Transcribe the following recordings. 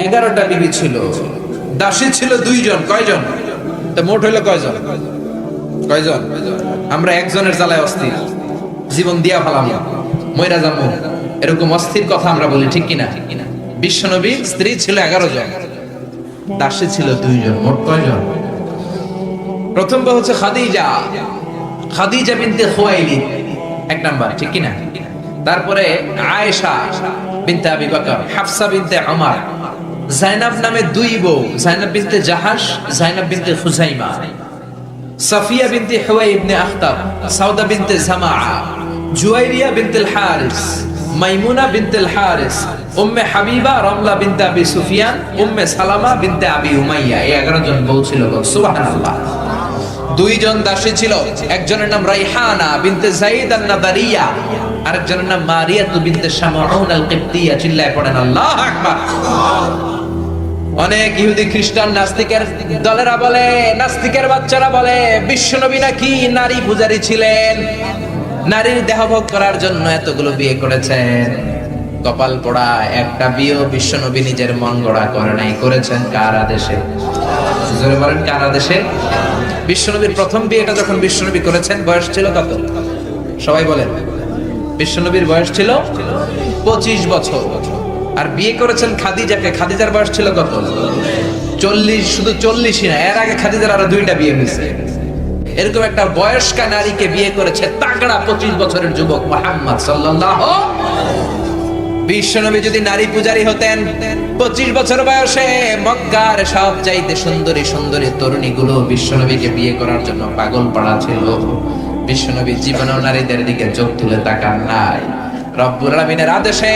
11টা বিবি ছিল, দাসী ছিল 2 জন। কয়জন? তো মোট হইলো কয়জন? কয়জন? আমরা একজনের জ্বালায় অস্থির, জীবন দিয়া ফেলাম, মইরা যাবো, এরকম অস্থির কথা আমরা বলি, ঠিক কিনা? বিশ্বনবীর স্ত্রী ছিল 11 জন, দাসী ছিল 2 জন। মোট কয়জন? প্রথম বউ হচ্ছে খাদিজা, খাদিজা বিনতে খুয়াইলিদ, 1 নাম্বার, ঠিক কিনা? তারপরে আয়েশা বিনতে আবি বকর, হাফসা বিনতে ওমর, জাইনাব নামে 2 বউ, জাইনাব বিনতে জাহাশ, জাইনাব বিনতে খুজাইমা, সাফিয়া বিনতে হুয়াই ইবনে আখতাব, সাউদা বিনতে জামাআ, জুয়াইরিয়া বিনতে হারিস, মাইমুনা বিনতে হারিস, উম্মে হাবিবা রমলা বিনতে আবি সুফিয়ান, উম্মে সালামা বিনতে আবি উমাইয়া। এই 11 জন বউ ছিল। সুবহানাল্লাহ। 2 জন দাসী ছিল, একজনের নাম রাইহানা বিনতে যায়েদ আন-নাদারিয়া, আরেকজনের নাম মারিয়া বিনতে শামউন আল-কিবতিয়া। চিল্লায় পড়েন আল্লাহু আকবার। অনেক ইহুদি খ্রিস্টান নাস্তিকের দলেরা বলে, নাস্তিকের বাচ্চারা বলে বিশ্বনবী নাকি নারী পূজারী ছিলেন, নারীর দেহভোগ করার জন্য এতগুলো বিয়ে করেছেন। কপাল পোড়া, একটা বিয়ে বিশ্বনবী নিজের মন গড়া করে নাই, করেছেন কার আদেশে? জোরে বলেন, কার আদেশে? বিশ্বনবীর প্রথম বিয়েটা যখন বিশ্বনবী করেছেন, বয়স ছিল কত? সবাই বলেন। বিশ্বনবীর বয়স ছিল 25 বছর। আর বিয়ে করেছেন খাদিজাকে, খাদিজার বয়স ছিল কত? 40। শুধু 40ই না, এর আগে খাদিজার আরো 2টা বিয়ে হয়েছে। এরকম একটা বয়স্কা নারীকে বিয়ে করেছে তাগড়া 25 বছরের যুবক মুহাম্মদ সাল্লাল্লাহু। বিশ্বনবী যদি নারী পূজারী হতেন, 25 বছর বয়সে মক্কার সব চাইতে সুন্দরী সুন্দরী তরুণীগুলো বিশ্বনবীকে বিয়ে করার জন্য পাগল পাড়া ছিল। বিশ্বনবী জীবনেও নারীদের দিকে চোখ তুলে তাকান নাই। রব্বুল আলামিনের আদেশে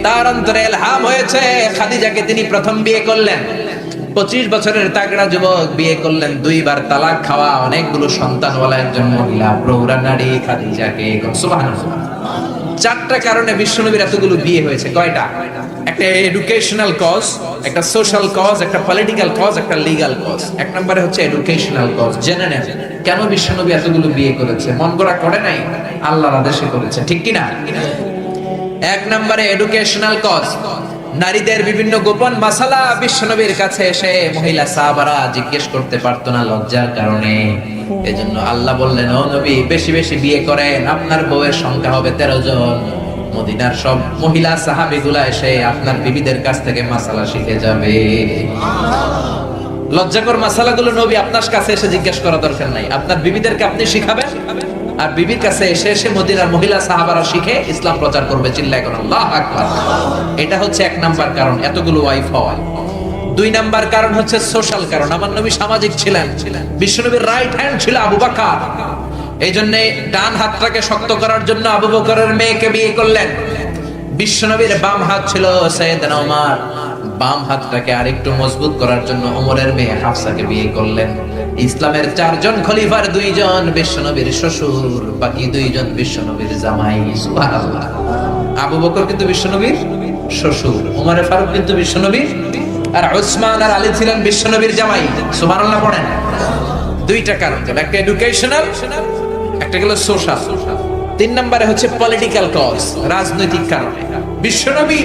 তার অন্তরে ইলহাম হয়েছে, খাদিজাকে তিনি প্রথম বিয়ে করলেন। 25 বছরের তাগড়া যুবক বিয়ে করলেন, 2 বার তালাক খাওয়া, অনেকগুলো সন্তানওয়ালা একজন মহিলা, প্রৌঢ়া নারী খাদিজাকে। সুবহানাল্লাহ। 4টা কারণে বিশ্বনবীর এতগুলো বিয়ে হয়েছে। কয়টা? একটা এডুকেশনাল কজ, একটা সোশ্যাল কজ, একটা পলিটিক্যাল কজ, একটা লিগ্যাল কজ। 1 নম্বরে হচ্ছে এডুকেশনাল কজ। জেনে নেন কেন বিশ্বনবী এতগুলো বিয়ে করেছে। মন গড়া করে নাই, আল্লাহর আদেশে করেছে, ঠিক কিনা? 1 নম্বরে এডুকেশনাল কজ। নারীদের বিভিন্ন গোপন মাসালা বিশ্বনবীর কাছে এসে মহিলা সাহাবারা জিজ্ঞেস করতে পারতো না লজ্জার কারণে। এজন্য আল্লাহ বললেন, ও নবী, বেশি বেশি বিয়ে করেন, আপনার বউয়ের সংখ্যা হবে 13 জন। মদিনার সব মহিলা সাহাবীগুলা এসে আপনার বিবিদের কাছ থেকে মাসালা শিখে যাবে। লজ্জাকর মাসালাগুলো নবী আপনার কাছে এসে জিজ্ঞেস করা দরকার নাই, আপনার বিবিদেরকে আপনি শিখাবেন, আর বিবির কাছে এসে এসে মদিনার মহিলা সাহাবারা শিখে ইসলাম প্রচার করবে। চিল্লায় করুন আল্লাহু আকবার। এটা হচ্ছে 1 নাম্বার কারণ এতগুলো ওয়াইফ হওয়ার। 2 নাম্বার কারণ হচ্ছে সোশ্যাল কারণ। আমার নবী সামাজিক ছিলেন। বিশ্বনবীর রাইট হ্যান্ড ছিল আবু বকর, এই জন্য ডান হাতটাকে শক্ত করার জন্য আবু বকরের মেয়েকে বিয়ে করলেন। বিশ্বনবীর বাম হাত ছিল সাইয়েদনা ওমর, বাম হাতটাকে আরেকটু মজবুত করার জন্য ওমরের মেয়ে হাফসাকে বিয়ে করলেন। ইসলামের 4 জন খলিফার 2 জন বিশ্বনবীর শ্বশুর, বাকি 2 জন বিশ্বনবীর জামাই। সুবহানাল্লাহ। আবু বকর কিন্তু বিশ্বনবীর শ্বশুর, ওমর ফারুক কিন্তু বিশ্বনবীর, আর উসমান আর আলী ছিলেন বিশ্বনবীর জামাই। সুবহানাল্লাহ পড়েন। 2টা কারণ, একটা এডুকেশনাল, একটা গেল সোশ্যাল। 3 নম্বরে হচ্ছে পলিটিক্যাল কজ, রাজনৈতিক কারণে। বিশ্বনবী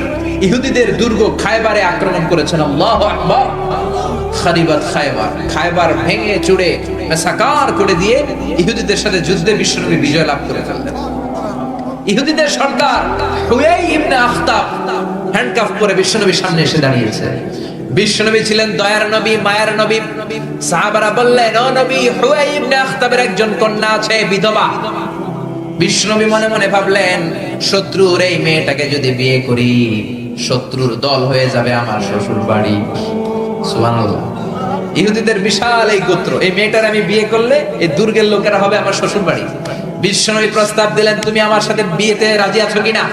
ইহুদিদের দুর্গ খায়বারে আক্রমণ করেছেন। আল্লাহু আকবার। খারিবাত খায়বার, খায়বার ভেঙে চুরে মেসাকার করে দিয়ে ইহুদিদের সাথে যুদ্ধে বিশ্বনবী বিজয় লাভ করে ফেললেন। ইহুদিদের সর্দার হুয়াই ইবনে আখতাব হ্যান্ডকাফ করে বিশ্বনবীর সামনে এসে দাঁড়িয়েছে। বিশ্বনবী ছিলেন দয়ার নবী, মায়ার নবী। সাহাবারা বললেন, ও নবী, হুয়াই ইবনে আখতাবের একজন কন্যা আছে, বিধবা। বিশ্বনবী মনে মনে ভাবলেন, শত্রুর এই মেয়েটাকে যদি বিয়ে করি, শত্রুর দল হয়ে যাবে আমার শ্বশুর বাড়ি। সুবহানাল্লাহ। ইহুদিদের বিশাল এই গোত্র, এই মেয়েটার আমি বিয়ে করলে এই দুর্গের লোকেরা হবে আমার শ্বশুর বাড়ি। বিশ্বনবী প্রস্তাব দিলেন, তুমি আমার সাথে বিয়েতে রাজি আছো কিনা?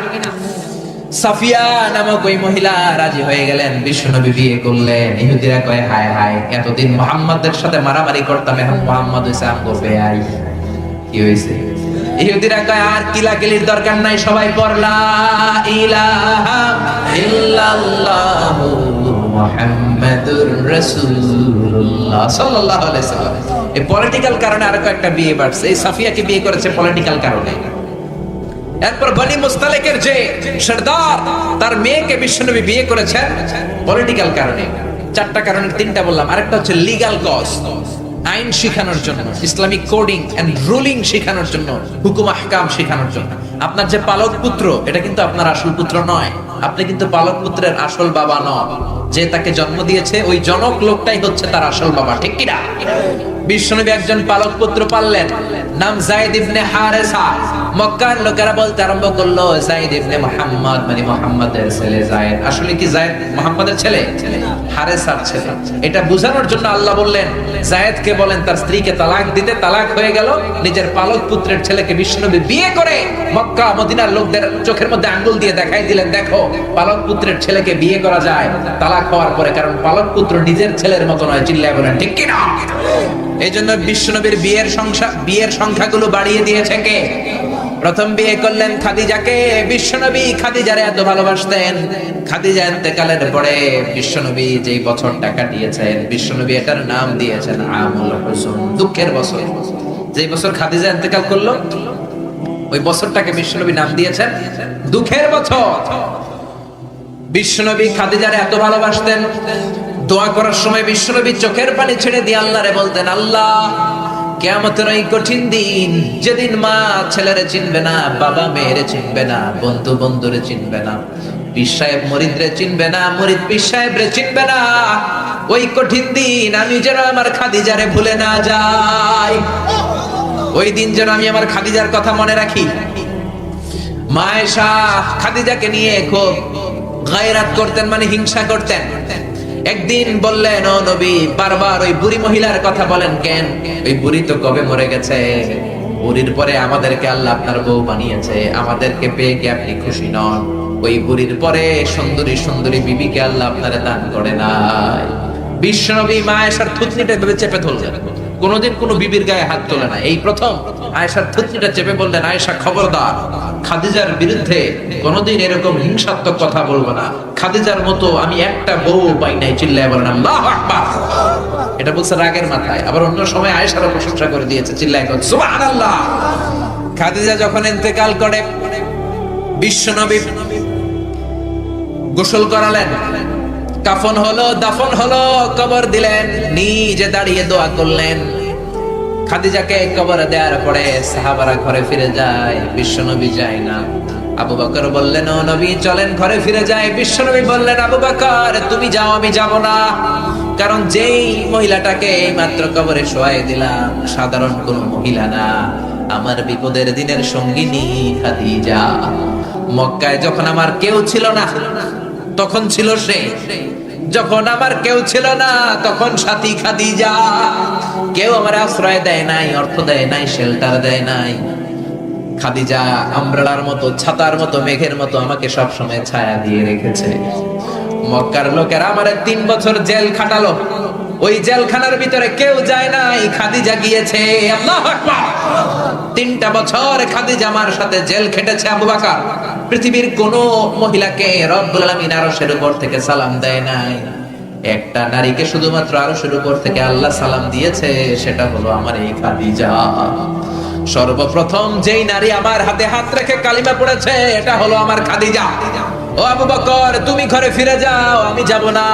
সাফিয়া নামক ওই মহিলা রাজি হয়ে গেলেন। বিশ্বনবী বিয়ে করলেন। ইহুদিরা কয়, হায় হায়, এতদিন মুহাম্মাদের সাথে মারামারি করতাম, এখন মুহাম্মদ ইসলাম করবে, আই কি হয়েছে? ইহুদিরা কয়, আর কিলাকিলির দরকার নাই, সবাই পড়লা ইলাহা ইল্লাল্লাহু মুহাম্মাদুর রাসূলুল্লাহ সাল্লাল্লাহু আলাইহি ওয়াসাল্লাম। এই পলিটিক্যাল কারণে আরো একটা বিয়ে বাড়ছে। এই সাফিয়াকে বিয়ে করেছে পলিটিক্যাল কারণে। এরপর বনি মুস্তালিকের যে সরদার, তার মেয়েকে বিশ্বনবী বিয়ে করেছেন পলিটিক্যাল কারণে। চারটা কারণের তিনটা বললাম, আরেকটা হচ্ছে লিগ্যাল কজ, আইন শিখানোর জন্য, ইসলামিক কোডিং এন্ড রুলিং শিখানোর জন্য, হুকুম আহকাম শিখানোর জন্য। আপনার যে পালক পুত্র, এটা কিন্তু আপনার আসল পুত্র নয়, আপনি কিন্তু পালক পুত্রের আসল বাবা নন। যে তাকে জন্ম দিয়েছে ওই জনক লোকটাই হচ্ছে তার আসল বাবা, ঠিক কিনা? বিশ্বনবী একজন পালক পুত্র পাললেন, নাম যায়েদ ইবনে হারেসা। মক্কার লোকেরা বলতে আরম্ভ করলো যায়েদ ইবনে মুহাম্মদ, মানে মুহাম্মাদের ছেলে যায়েদ। আসলে কি যায়েদ মুহাম্মাদের ছেলে? হারেসার ছেলে। এটা বোঝানোর জন্য আল্লাহ বললেন যায়েদকে বলেন তার স্ত্রীকে তালাক দিতে। তালাক হয়ে গেল, নিজের পালক পুত্রের ছেলেকে বিশ্বনবী বিয়ে করে মক্কা মদিনার লোকদের চোখের মধ্যে আঙ্গুল দিয়ে দেখাই দিলেন, দেখো পালক পুত্রের ছেলেকে বিয়ে করা যায় তালাক হওয়ার পরে, কারণ পালক পুত্র নিজের ছেলের মতো নয়। চিল্লায় বলেন ঠিক কিনা? এই জন্য বিশ্বনবীর বিয়ের সংখ্যাগুলো বাড়িয়ে দিয়েছে কে? প্রথম বিয়ে করলেন খাদিজাকে। বিশ্বনবী খাদিজারে এত ভালোবাসতেন, খাদিজা ইন্তেকালের পরে বিশ্বনবী যেই বছরটা কাটিয়েছেন, বিশ্বনবী এটার নাম দিয়েছেন আমুল হুজুন, দুঃখের বছর। যেই বছর খাদিজা ইন্তেকাল করলো ওই বছরটাকে বিশ্বনবী নাম দিয়েছেন দুঃখের বছর। বিশ্বনবী খাদিজারে এত ভালোবাসতেন, দোয়া করার সময় বিশ্বনবী চোখের পানি ছেড়ে দিয়ে আল্লাহরে বলতেন, আল্লাহ কিয়ামতের ওই কঠিন দিন, যেদিন মা ছেলেরে চিনবে না, বাবা মেয়েরে চিনবে না, বন্ধু বন্ধুরে চিনবে না, পীর সাহেব মুরিদরে চিনবে না, মুরিদ পীর সাহেবরে চিনবে না, ওই কঠিন দিন আমি যেন আমার খাদিজারে ভুলে না যাই, ওই দিন যেন আমি আমার খাদিজার কথা মনে রাখি। মা আয়েশা খাদিজাকে নিয়ে খুব গায়রাত করতেন, মানে হিংসা করতেন। একদিন বললেন, ও নবী, বারবার ওই বুড়ি মহিলার কথা বলেন কেন? ওই বুড়ি তো কবে মরে গেছে, বুড়ির পরে আমাদেরকে আল্লাহ আপনার বউ বানিয়েছে, আমাদেরকে পেয়ে কি আপনি খুশি নন? ওই বুড়ির পরে সুন্দরী সুন্দরী বিবিকে আল্লাহ আপনারে দান করে নাই। বিশ্বনবী মা আয়েশার থুতনিটা ভেবে চেপে ধরলেন, কোনদিন কোন বিবির গায়ে হাত তোলে না, এই প্রথম আয়েশার থুতনিটা চেপে বললেন, আয়েশা খবরদার, খাদিজার বিরুদ্ধে কোনদিন এরকম হিংসাত্মক কথা বলবো না, খাদিজার মতো আমি একটা বউ পাই নাই। চিল্লায় বলেন আল্লাহু আকবার। এটা বলছে রাগের মাথায়, আবার অন্য সময় আয়েশারও প্রশংসা করে দিয়েছে, চিল্লায় বলেন সুবহানাল্লাহ। খাদিজা যখন ইন্তেকাল করে বিশ্বনবী গোসল করালেন, কাফন হলো, দাফন হলো, কবর দিলেন, নিজে দাঁড়িয়ে দোয়া করলেন। খাদিজাকে কবরে দেওয়ার পরে সাহাবারা ঘরে ফিরে যায়, বিশ্বনবী যায় না। আবু বকর বললেন, ও নবী চলেন ঘরে ফিরে যায়। বিশ্বনবী বললেন, আবু বকর তুমি যাও, আমি যাব না, কারণ যেই মহিলাটাকে মাত্র কবরে শোয়াই দিলাম সাধারণ কোন মহিলা না, আমার বিপদের দিনের সঙ্গিনী খাদিজা। মক্কায় যখন আমার কেউ ছিল না তখন ছিল সে, যখন আমার কেউ ছিল না তখন সাথী খাদিজা। কেউ আমার আশ্রয় দেয় নাই, অর্থ দেয় নাই, শেল্টার দেয় নাই। খাদিজা আমব্রেলার মতো, ছাতার মতো, মেঘের মতো আমাকে সব সময় ছায়া দিয়ে রেখেছে। মক্কার লোকেরা আমারে 3 বছর জেল খাটালো, ওই জেলখানার ভিতরে কেউ যায় নাই, খাদিজা গিয়েছে। আল্লাহু আকবার। 3টা বছর খাদিজা আমার সাথে জেল খেটেছে। আবু বকর পৃথিবীর কোন মহিলাকে রব্বুল আলামিন আরশের উপর থেকে সালাম দেয় নাই, একটা নারীকে শুধুমাত্র আরশের উপর থেকে আল্লাহ সালাম দিয়েছে, সেটা হলো আমার এই খাদিজা। সর্বপ্রথম যেই নারী আমার হাতে হাত রেখে কালিমা পড়েছে এটা হলো আমার খাদিজা। ও আবু বকর তুমি ঘরে ফিরে যাও, আমি যাব না,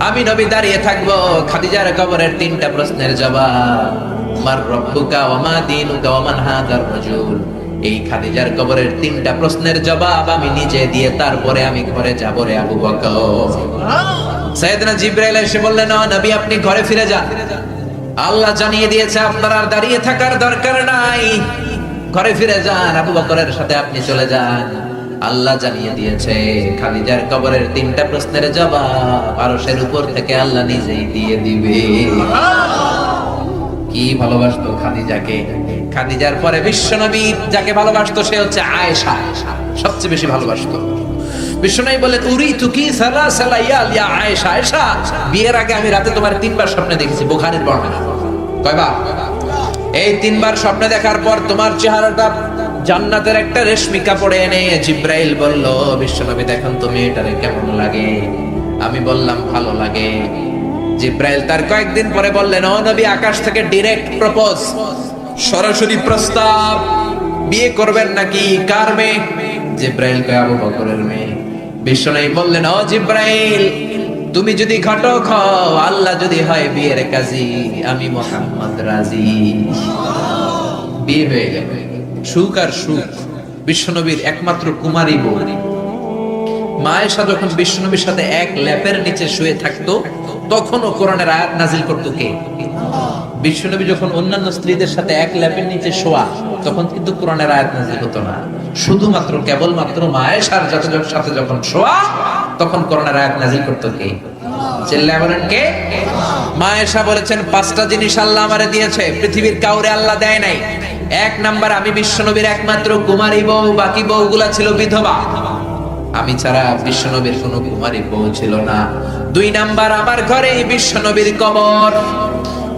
আমি নবী দাঁড়িয়ে থাকবো। খাদিজার কবরের 3টা প্রশ্নের জবাব, মার রব্বুকা ওয়া মা দীনুকা ওয়া মান হাদার রাজুল, এই খাদিজার কবরের 3টা প্রশ্নের জবাব আমি নিজে দিয়ে তারপরে আমি ঘরে যাব রে আবু বকর। সাইয়েদনা জিবরাইল এসে বললেন, ও নবী আপনি ঘরে ফিরে যান, আল্লাহ জানিয়ে দিয়েছে আপনার আর দাঁড়িয়ে থাকার দরকার নাই, ঘরে ফিরে যান, আবু বকরের সাথে আপনি চলে যান। আল্লাহ জানিয়ে দিয়েছে খাদিজার কবরের 3টা প্রশ্নের জবাব আরশের উপর থেকে আল্লাহ নিজেই দিয়ে দিবে। কি ভালোবাসতো খাদিজাকে। খাদিজার পরে বিশ্বনবী যাকে ভালোবাসতো সে হচ্ছে আয়েশা, সবচেয়ে বেশি ভালোবাসতো। বিশ্বনবী বলে, উরিতু কি সালাসালা ইয়া আয়েশা, আয়েশা বিয়ের আগে আমি রাতে তোমার 3বার স্বপ্নে দেখেছি। বুখারীর বর্ণনা। কয়বার? এই 3বার স্বপ্নে দেখার পর তোমার চেহারাটা জান্নাতের একটা রেশমি কাপড়ে এনে জিব্রাইল বলল, বিশ্বনবী দেখুন তুমি এটারে কেমন লাগে? আমি বললাম ভালো লাগে। জিব্রাইল তার কয়েকদিন পরে বললেন, ও নবী আকাশ থেকে ডাইরেক্ট প্রপোজ, সরাসরি প্রস্তাব, বিয়ে করবেন নাকি? কার মেয়ে? জিব্রাইল কয় আবু বকরের মেয়ে। বিশ্বনবী বললেন, ও জিব্রাইল, তুমি যদি ঘটক হও, আল্লাহ যদি হয় বিয়ের কাজী, আমি মুহাম্মদ রাজি। বিয়ে হয়ে গেল, সুখ আর সুখ। বিশ্বনবীর একমাত্র কুমারী বউ মা আয়েশা যখন বিশ্বনবীর সাথে এক ল্যাপের নিচে শুয়ে থাকতো, তখনও কোরআনের আয়াত নাজিল করতো কে? বিশ্বনবী যখন অন্যান্য স্ত্রীদের সাথে এক ল্যাপের নিচে শোয়া, তখন কিন্তু কোরআনের আয়াত নাজিল হতো না। শুধুমাত্র কেবলমাত্র মা আয়েশার সাথে যখন শোয়া, তখন কোরআনের আয়াত নাজিল করতো কে? চিল্লায় বলেন কে? মা আয়েশা বলেছেন, 5টা জিনিস আল্লাহ আমারে দিয়েছে, পৃথিবীর কাউরে আল্লাহ দেয় নাই। 1 নাম্বার, আমি বিশ্বনবীর একমাত্র কুমারী বউ, বাকি বউগুলা ছিল বিধবা। আমি ছাড়া বিশ্বনবীর কোনো কুমারী বউ ছিল না। 2 নাম্বার, আমার ঘরে বিশ্বনবীর কবর।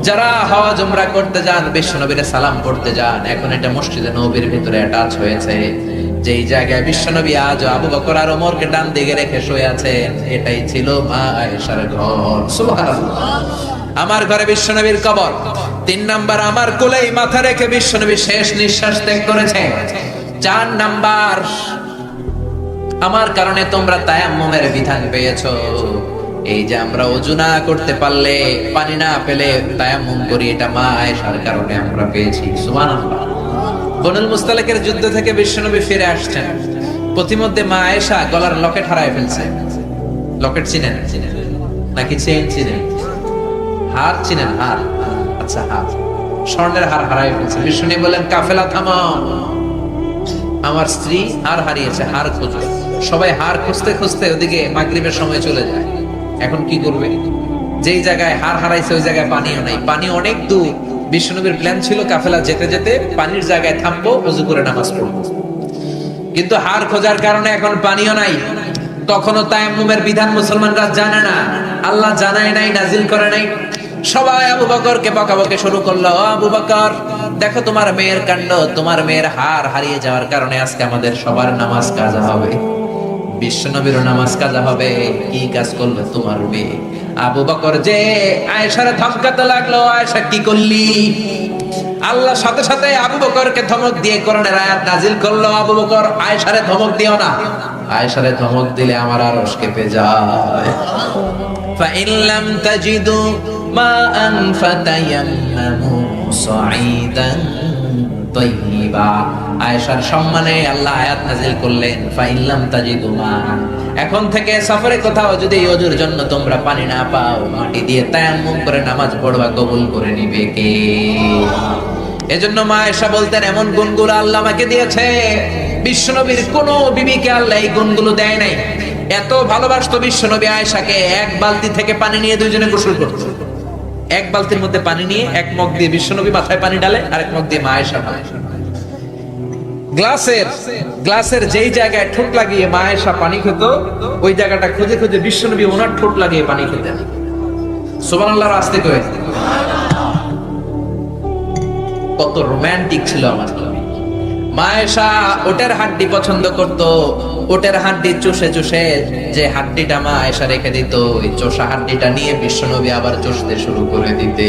যারা হজ উমরা করতে যান, বিশ্বনবীর সালাম পড়তে যান, এখন এটা মসজিদে নববীর ভিতরে অ্যাটাচ হয়েছে। যেই জায়গায় বিশ্বনবী আজ আবু বকর আর ওমরকে ডান দিকে রেখে শুয়ে আছেন, এটাই ছিল মা আয়েশার ঘর। সুবহানাল্লাহ। আমার ঘরে বিশ্বনবীর কবর। 3 নাম্বার, আমার কোলেই মাথা রেখে বিশ্বনবী শেষ নিঃশ্বাস ত্যাগ করেছে। 4 নাম্বার, আমার কারণে তোমরা তায়াম্মুমের বিধান পেয়েছো। এই যে আমরা ওযু না করতে পারলে, পানি না পেলে তায়াম্মুম করি, এটা মা আয়েশার কারণে আমরা পেয়েছি। সুবহানাল্লাহ। বনুল মুস্তালিকের যুদ্ধ থেকে বিশ্বনবী ফিরে আসছেন, পথিমধ্যে মা আয়েশা গলার লকেট হারায় ফেলছে। লকেট চিনেন নাকি চেইন চিনেন? হার চিনেন? হার, আচ্ছা, হার, স্বর্ণের হার হারায় ফেলছে। বিশ্বনবী বলেন, কাফেলা থামাও, আমার স্ত্রী হার হারিয়েছে, হার খোঁজো। সবাই হার খুঁজতে খুঁজতে ওদিকে মাগরিবের সময় চলে যায়। এখন কি করবে? যেই জায়গায় হার হারাইছে ওই জায়গায় পানিও নাই, পানি অনেক দূর। বিশ্বনবীর প্ল্যান ছিল কাফেলা যেতে যেতে পানির জায়গায় থামবো, ওযু করে নামাজ পড়বো। কিন্তু হার খোঁজার কারণে এখন পানিও নাই। তখনও তায়াম্মুমের বিধান মুসলমানরা জানে না, আল্লাহ জানায় নাই, নাজিল করে নাই। সবাই আবু বকরকে বকাবকি শুরু করলো, আবু বকর, দেখো তোমার মেয়ের কাণ্ড, তোমার মেয়ের হার হারিয়ে যাওয়ার কারণে আজকে আমাদের সবার নামাজ কাজা হবে, বিশ্বনবীর নামাজ কাজা হবে। কি কাজ করবে তোমার মেয়ে? আবু বকর যে আয়েশারে ধমকাতে লাগলো, আয়েশা কি করলি? আল্লাহ সাথে সাথে আবু বকরকে ধমক দিয়ে কোরআনের আয়াত নাজিল করলো, আবু বকর আয়েশারে ধমক দিও না, আয়েশারে ধমক দিলে আমার আরশ কেঁপে যায়। فإن لم تجدوا ماء فتيمموا صعيدا طيبا। আয়েশার সম্মানে আল্লাহ আয়াত নাযিল করলেন, فإن لم تجدوا ماء, এখন থেকে সফরে কোথাও যদি ওযুর জন্য তোমরা পানি না পাও, মাটি দিয়ে তায়াম্মুম করে নামাজ পড়বা, কবুল করে নিবে কে? এজন্য মা আয়েশা বলতেন, এমন গুণগুলো আল্লাহ আমাকে দিয়েছে, বিশ্বনবীর কোন বিবিকে আল্লাহ এই গুণগুলো দেয় নাই। এত ভালোবাসতো বিশ্বনবী আয়েশাকে, 1 বালতি থেকে পানি নিয়ে দুইজনে গোসল করতো। 1 বালতির মধ্যে পানি নিয়ে 1 মগ দিয়ে বিশ্বনবী মাথায় পানি ঢালে, আর 1 মগ দিয়ে মা আয়েশা ঢালে। গ্লাসের যেই জায়গায় ঠোঁট লাগিয়ে মা আয়েশা পানি খেত, ওই জায়গাটা খুঁজে খুঁজে বিশ্বনবী ওনার ঠোঁট লাগিয়ে পানি খেতেন। সুবহানাল্লাহ। আস্তে করে, কত রোমান্টিক ছিল আমার মা আয়েশা। ওটের হাড্ডি পছন্দ করত, ওটের হাড্ডি চুষে চুষে যে হাড্ডিটা মা আয়েশা রেখে দিত, ওই চোষা হাড্ডিটা নিয়ে বিশ্বনবী আবার চুষতে শুরু করে দিতে।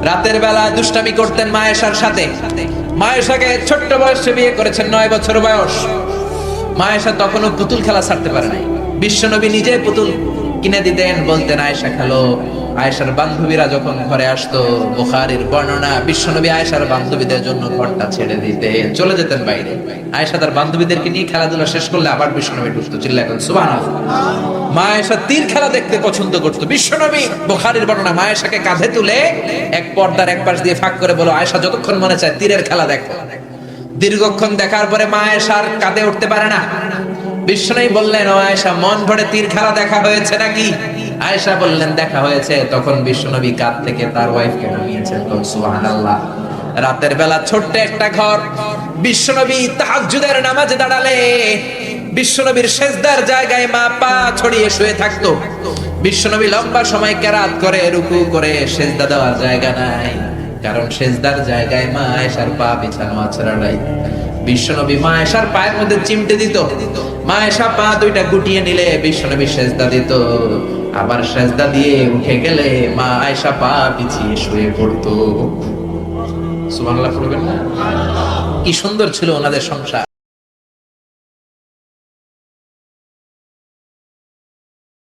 রাতের বেলা দুষ্টামি করতেন মা আয়েশার সাথে। মা আয়েশাকে ছোট্ট বয়সে বিয়ে করেছেন, 9 বছর বয়স। মা আয়েশা তখনও পুতুল খেলা ছাড়তে পারে নাই। বিশ্বনবী নিজে পুতুল কিনে দিতেন, বলতেন আয়েশা খেলো। আয়েশার বান্ধবীরা যখন ঘরে আসতো, বুখারীর বর্ণনা, বিশ্বনবী আয়েশার বান্ধবীদের জন্য ঘরটা ছেড়ে দিতে চলে যেতেন বাইরে। আয়েশা তার বান্ধবীদেরকে নিয়ে খেলাধুলা শেষ করলে আবার বিশ্বনবী ঢুকতো। চিল্লায় এখন সুবহানাল্লাহ। মা আয়েশা তীর খেলা দেখতে পছন্দ করতো। বিশ্বনবী, বুখারীর বর্ণনা, মা আয়েশাকে কাঁধে তুলে এক পর্দার এক পাশ দিয়ে ফাঁক করে বলো, আয়েশা যতক্ষণ মনে চায় তীরের খেলা দেখো। দীর্ঘক্ষণ দেখার পরে মা আয়েশার কাঁধে উঠতে পারে না। বিশ্বনবী বললেন, ও আয়েশা, মন ভরে তীর খেলা দেখা হয়েছে নাকি? আয়েশা বললেন, দেখা হয়েছে। তখন বিশ্বনবী কাঁধ থেকে তার ওয়াইফকে নামিয়েছেন। সুবহানাল্লাহ। রাতের বেলা ছোট্ট একটা ঘর। বিশ্বনবী তাহাজ্জুদের নামাজে দাঁড়ালে বিশ্বনবীর সেজদার জায়গায় মা পা ছড়িয়ে শুয়ে থাকতো। বিশ্বনবী লম্বা সময় কেরাত করে, রুকু করে, সেজদা দেওয়ার জায়গা নাই, কারণ সেজদার জায়গায় মা আয়েশার পা বিছানো আছড়া নাই। বিশ্বনবী মা আয়েশার পায়ের মধ্যে চিমটে দিত। মা আয়েশা পা দুইটা গুটিয়ে নিলে বিশ্বনবী সেজদা দিত। আবার সেজদা দিয়ে উঠে গেলে মা আয়েশা পা বিছিয়ে শুয়ে পড়তো। সুবহানাল্লাহ পড়বেন না? কি সুন্দর ছিল ওনাদের সংসার।